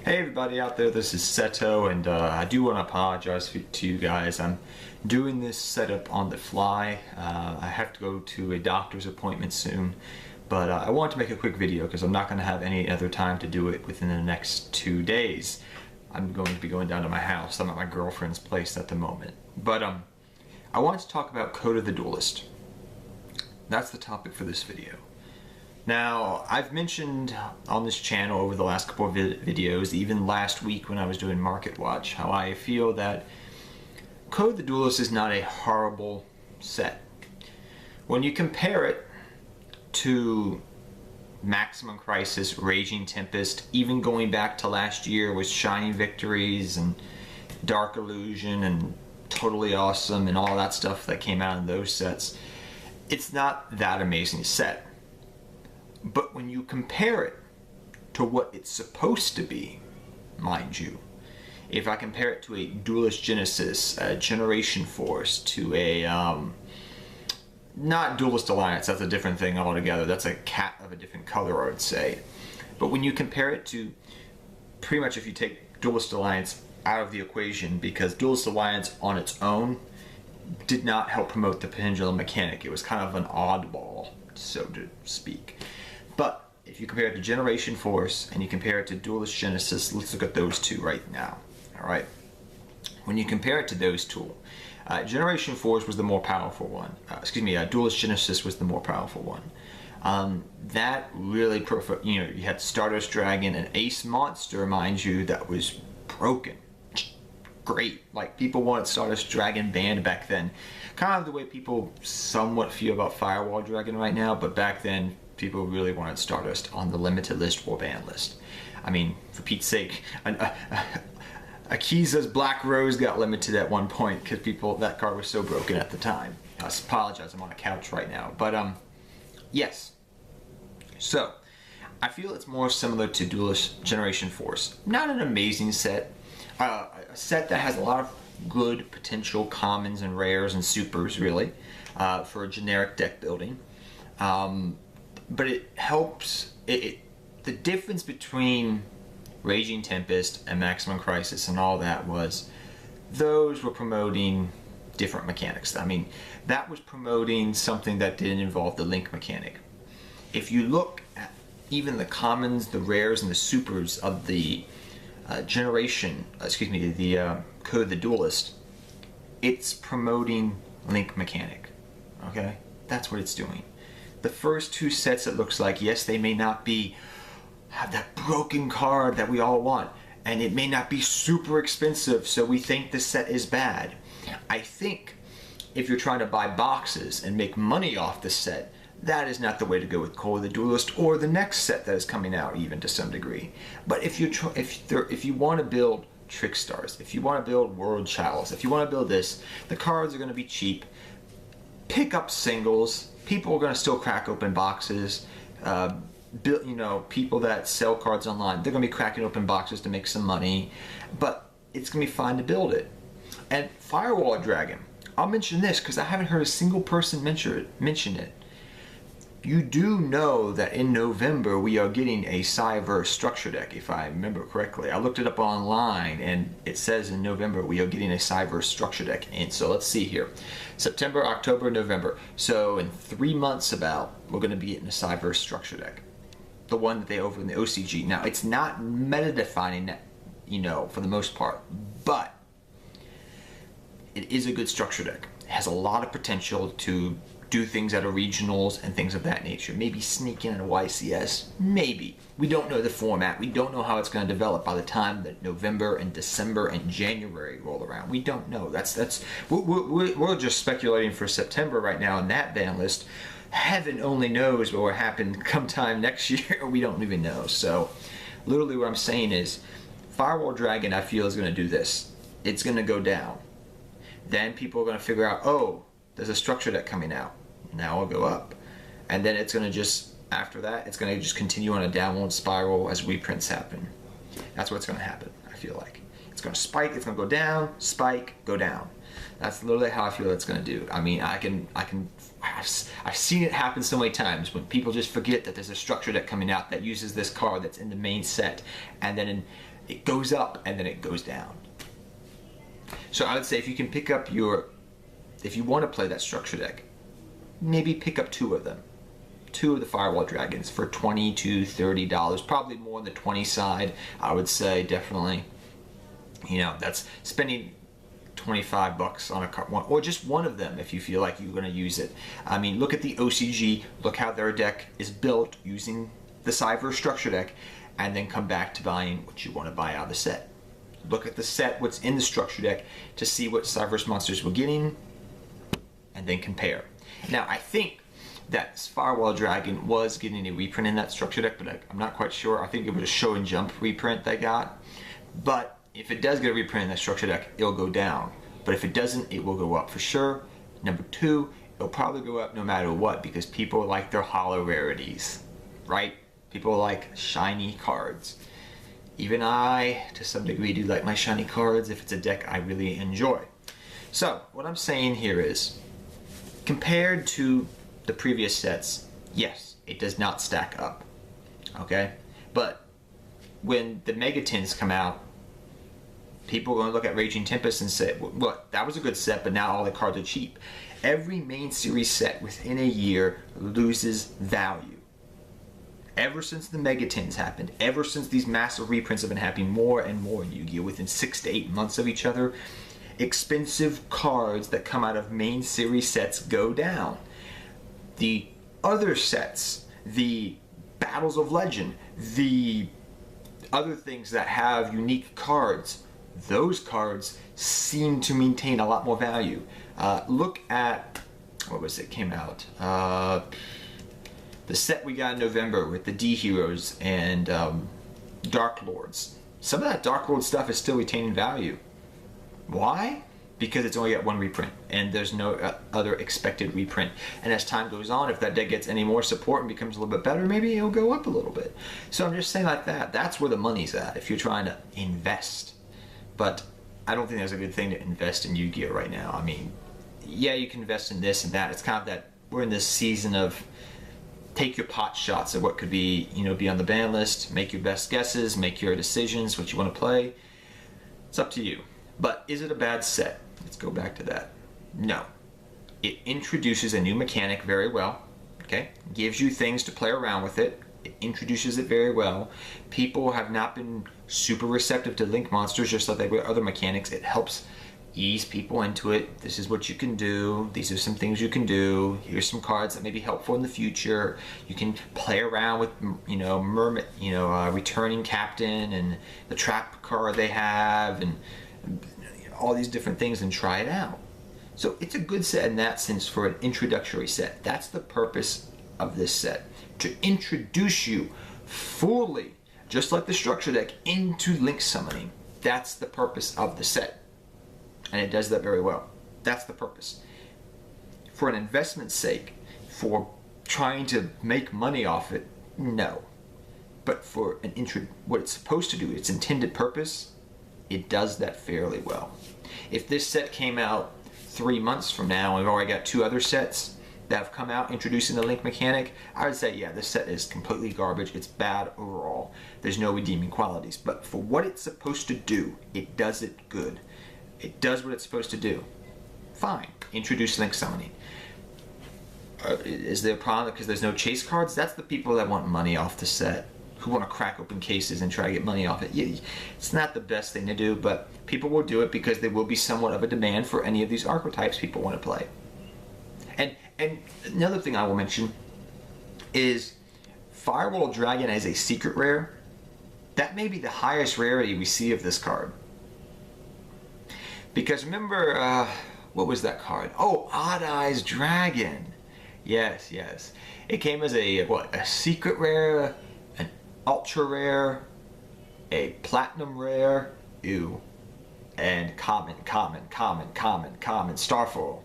Hey everybody out there, this is Seto, and I do want to apologize to you guys. I'm doing this setup on the fly. I have to go to a doctor's appointment soon, but I want to make a quick video because I'm not going to have any other time to do it within the next 2 days. I'm going to be going down to my house. I'm at my girlfriend's place at the moment. But I want to talk about Code of the Duelist. That's the topic for this video. Now, I've mentioned on this channel over the last couple of videos, even last week when I was doing Market Watch, how I feel that Code of the Duelist is not a horrible set. When you compare it to Maximum Crisis, Raging Tempest, even going back to last year with Shining Victories and Dark Illusion and Totally Awesome and all that stuff that came out in those sets, it's not that amazing set. But when you compare it to what it's supposed to be, mind you, if I compare it to a Duelist Genesis, a Generation Force, to a, not Duelist Alliance, that's a different thing altogether, that's a cat of a different color, I would say. But when you compare it to, pretty much if you take Duelist Alliance out of the equation, because Duelist Alliance on its own did not help promote the pendulum mechanic, it was kind of an oddball, so to speak. But if you compare it to Generation Force and you compare it to Duelist Genesis, let's look at those two right now. All right. When you compare it to those two, Generation Force was the more powerful one. Duelist Genesis was the more powerful one. That really you had Stardust Dragon, an ace monster, mind you, that was broken. Great. Like, people wanted Stardust Dragon banned back then. Kind of the way people somewhat feel about Firewall Dragon right now, but back then people really wanted Stardust on the limited list or ban list. I mean, for Pete's sake, Akiza's Black Rose got limited at one point because that card was so broken at the time. I apologize, I'm on a couch right now. But yes. So, I feel it's more similar to Duelist Generation Force. Not an amazing set. A set that has a lot of good potential commons and rares and supers, really, for a generic deck building. But it helps, the difference between Raging Tempest and Maximum Crisis and all that was, those were promoting different mechanics. I mean, that was promoting something that didn't involve the link mechanic. If you look at even the commons, the rares, and the supers of the Code of the Duelist, it's promoting link mechanic, okay? That's what it's doing. The first two sets, it looks like, yes, they may not have that broken card that we all want, and it may not be super expensive, so we think the set is bad. I think if you're trying to buy boxes and make money off the set, that is not the way to go with Code of the Duelist or the next set that is coming out, even to some degree. But if you want to build Trick Stars, if you want to build World Chalice, if you want to build this, the cards are going to be cheap. Pick up singles. People are going to still crack open boxes. People that sell cards online, they're going to be cracking open boxes to make some money. But it's going to be fine to build it. And Firewall Dragon, I'll mention this because I haven't heard a single person mention it. You do know that in November we are getting a Cyverse structure deck, if I remember correctly. I looked it up online and it says in November we are getting a Cyverse structure deck. And so let's see here. September, October, November. So in 3 months about, we're going to be getting a Cyverse structure deck. The one that they over in the OCG. Now, it's not meta defining, for the most part, but it is a good structure deck. It has a lot of potential to do things at a regionals and things of that nature. Maybe sneak in a YCS. Maybe. We don't know the format. We don't know how it's going to develop by the time that November and December and January roll around. We don't know. We're just speculating for September right now in that ban list. Heaven only knows what will happen come time next year. We don't even know. So literally what I'm saying is Firewall Dragon, I feel, is going to do this. It's going to go down. Then people are going to figure out, oh, there's a structure deck coming out. Now it'll go up. And then it's going to just, after that, it's going to just continue on a downward spiral as reprints happen. That's what's going to happen, I feel like. It's going to spike, it's going to go down, spike, go down. That's literally how I feel it's going to do. I mean, I've seen it happen so many times when people just forget that there's a structure deck coming out that uses this card that's in the main set. And then It goes up and then it goes down. So I would say if you can pick up if you want to play that structure deck, maybe pick up 2 of them. 2 of the Firewall Dragons for $20 to $30, probably more on the 20 side, I would say, definitely. You know, that's spending $25 on a card, or just one of them if you feel like you're going to use it. I mean, look at the OCG, look how their deck is built using the Cypher structure deck, and then come back to buying what you want to buy out of the set. Look at the set, what's in the structure deck, to see what Cypher's monsters we're getting, and then compare. Now, I think that Firewall Dragon was getting a reprint in that structure deck, but I'm not quite sure. I think it was a show and jump reprint they got. But if it does get a reprint in that structure deck, it'll go down. But if it doesn't, it will go up for sure. Number 2, it'll probably go up no matter what, because people like their hollow rarities, right? People like shiny cards. Even I, to some degree, do like my shiny cards if it's a deck I really enjoy. So, what I'm saying here is, compared to the previous sets, yes, it does not stack up, okay? But when the Megatins come out, people are going to look at Raging Tempest and say, what, that was a good set, but now all the cards are cheap. Every main series set within a year loses value. Ever since the Megatins happened, ever since these massive reprints have been happening more and more in Yu-Gi-Oh! Within 6 to 8 months of each other, expensive cards that come out of main series sets go down. The other sets, the Battles of Legend, the other things that have unique cards, those cards seem to maintain a lot more value. Look at, what was it, came out? The set we got in November with the D-Heroes and Dark Lords. Some of that Dark Lord stuff is still retaining value. Why? Because it's only got 1 reprint and there's no other expected reprint. And as time goes on, if that deck gets any more support and becomes a little bit better, maybe it'll go up a little bit. So I'm just saying like that. That's where the money's at if you're trying to invest. But I don't think that's a good thing to invest in Yu-Gi-Oh! Right now. I mean, yeah, you can invest in this and that. It's kind of that we're in this season of take your pot shots at what could be, you know, be on the ban list, make your best guesses, make your decisions, what you want to play. It's up to you. But is it a bad set? Let's go back to that. No. It introduces a new mechanic very well, okay? Gives you things to play around with it. It introduces it very well. People have not been super receptive to Link monsters, just like they were other mechanics. It helps ease people into it. This is what you can do. These are some things you can do. Here's some cards that may be helpful in the future. You can play around with, you know, Mermaid, you know, Returning Captain and the trap card they have, and all these different things, and try it out. So it's a good set in that sense for an introductory set. That's the purpose of this set, to introduce you fully, just like the structure deck, into Link summoning. That's the purpose of the set, and it does that very well. That's the purpose. For an investment's sake, for trying to make money off it, no. But for an what it's supposed to do, its intended purpose, it does that fairly well. If this set came out 3 months from now, and we've already got 2 other sets that have come out introducing the Link mechanic, I would say, yeah, this set is completely garbage. It's bad overall. There's no redeeming qualities. But for what it's supposed to do, it does it good. It does what it's supposed to do. Fine. Introduce Link summoning. Is there a problem because there's no chase cards? That's the people that want money off the set, who want to crack open cases and try to get money off it. Yeah, it's not the best thing to do, but people will do it because there will be somewhat of a demand for any of these archetypes people want to play. And another thing I will mention is Firewall Dragon as a secret rare. That may be the highest rarity we see of this card. Because remember, what was that card? Oh, Odd Eyes Dragon. Yes, yes. It came as a secret rare, an ultra rare, a platinum rare, ew, and common, Starfall.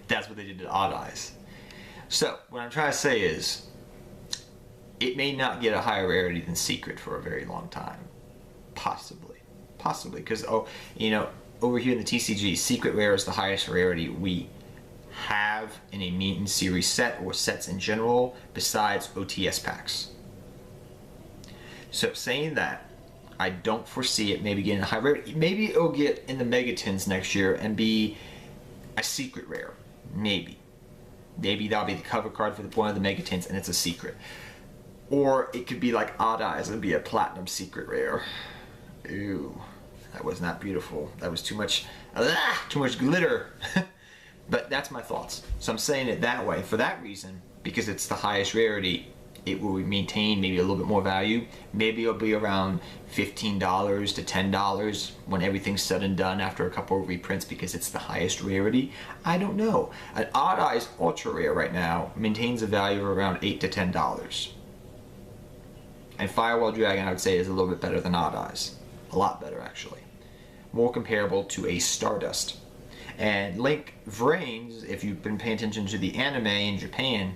That's what they did to Odd Eyes. So, what I'm trying to say is, it may not get a higher rarity than Secret for a very long time. Possibly. Possibly, because, you know, over here in the TCG, Secret Rare is the highest rarity we have in a Mutant Series set, or sets in general, besides OTS packs. So saying that, I don't foresee it maybe getting a high rarity. Maybe it'll get in the megatins next year and be a secret rare. Maybe. Maybe that'll be the cover card for one of the megatins and it's a secret. Or it could be like Odd Eyes, it'll be a platinum secret rare. Ew. That was not beautiful. That was too much glitter. But that's my thoughts. So I'm saying it that way. For that reason, because it's the highest rarity, it will maintain maybe a little bit more value. Maybe it'll be around $15 to $10 when everything's said and done after a couple of reprints because it's the highest rarity. I don't know. An Odd Eyes Ultra Rare right now maintains a value of around $8 to $10. And Firewall Dragon, I would say, is a little bit better than Odd Eyes. A lot better, actually. More comparable to a Stardust. And Link Vrains, if you've been paying attention to the anime in Japan,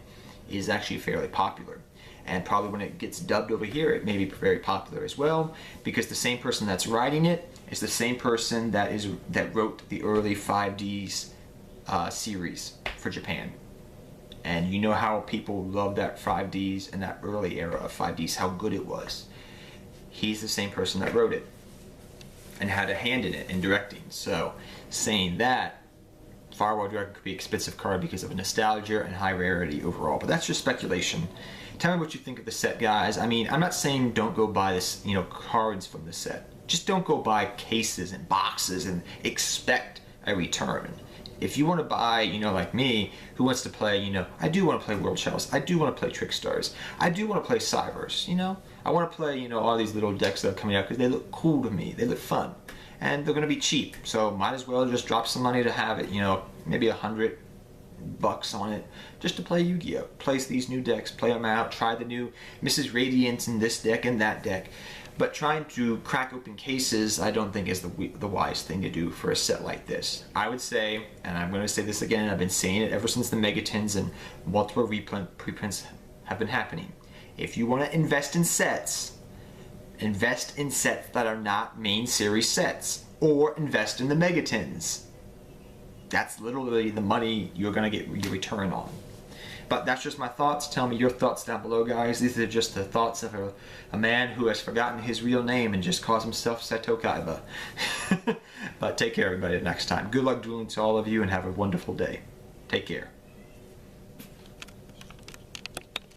is actually fairly popular. And probably when it gets dubbed over here, it may be very popular as well, because the same person that's writing it is the same person that wrote the early 5Ds series for Japan. And you know how people love that 5Ds and that early era of 5Ds, how good it was. He's the same person that wrote it and had a hand in it in directing. So saying that, Firewall Dragon could be an expensive card because of nostalgia and high rarity overall, but that's just speculation. Tell me what you think of the set, guys. I mean, I'm not saying don't go buy this, cards from the set. Just don't go buy cases and boxes and expect a return. If you want to buy, like me, who wants to play, I do want to play World Shells. I do want to play Trickstars. I do want to play Cybers, I want to play, all these little decks that are coming out because they look cool to me. They look fun. And they're going to be cheap. So might as well just drop some money to have it, maybe $100 on it just to play Yu-Gi-Oh! Place these new decks, play them out, try the new Mrs. Radiance in this deck and that deck. But trying to crack open cases, I don't think is the wise thing to do for a set like this. I would say, and I'm going to say this again, I've been saying it ever since the Megatins and multiple preprints have been happening. If you want to invest in sets that are not main series sets, or invest in the Megatins. That's literally the money you're going to get your return on. But that's just my thoughts. Tell me your thoughts down below, guys. These are just the thoughts of a man who has forgotten his real name and just calls himself Seto Kaiba. But take care, everybody, next time. Good luck dueling to all of you and have a wonderful day. Take care.